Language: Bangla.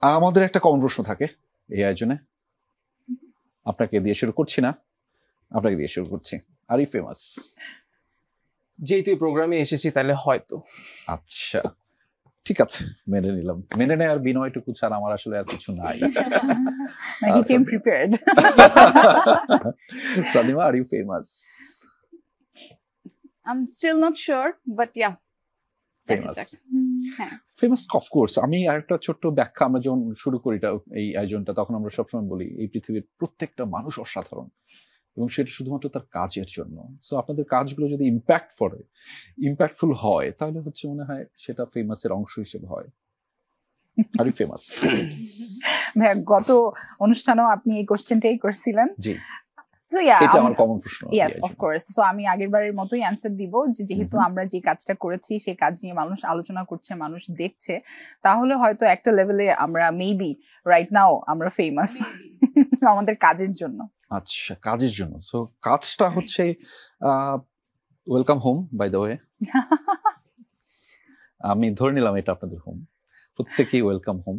আমাদের একটা কমন প্রশ্ন থাকে এই আয়োজনে, আপনাকে দিয়ে শুরু করছি না, আপনাকে দিয়ে শুরু করছি। Are you famous? যেহেতু এই প্রোগ্রামে এসেছি তাহলে হয়তো। আচ্ছা ঠিক আছে, মেনে নিলাম। মেনে নেওয়ার বিনয়টুকু ছাড়া আমার আসলে আর কিছু নাই। He came prepared. Sadima, are you famous? I'm still not sure, but yeah. Famous হ্যাঁ, ফেমাস অফকোর্স। আমি আরেকটা ছোট্ট ব্যাখ্যা, আমরা যখন শুরু করি এই আয়োজনটা, তখন আমরা সবসময় বলি এই পৃথিবীর প্রত্যেকটা মানুষ অসাধারণ, এবং সেটা শুধুমাত্র তার কাজের জন্য। সো আপনাদের কাজগুলো যদি ইম্প্যাক্টফুল হয়, তাহলে হচ্ছে মনে হয় সেটা ফেমাসের অংশ হিসেবে হয়। Are you famous? ভাইয়া গত অনুষ্ঠানেও আপনি এই কোশ্চেনটাই করছিলেন। জি, So yeah, এটা আমার কমন প্রশ্ন। yes of course. So আমি আগেরবারের মতোই অ্যানসার দিব যে যেহেতু আমরা যে কাজটা করেছি সেই কাজ নিয়ে মানুষ আলোচনা করছে, মানুষ দেখছে, তাহলে হয়তো একটা লেভেলে আমরা মেবি রাইট নাও আমরা ফেমাস আমাদের কাজের জন্য। আচ্ছা, কাজের জন্য। সো কাজটা হচ্ছে welcome home by the way. আমি ধরে নিলাম এটা আপনাদের হোম, প্রত্যেকেই ওয়েলকাম হোম।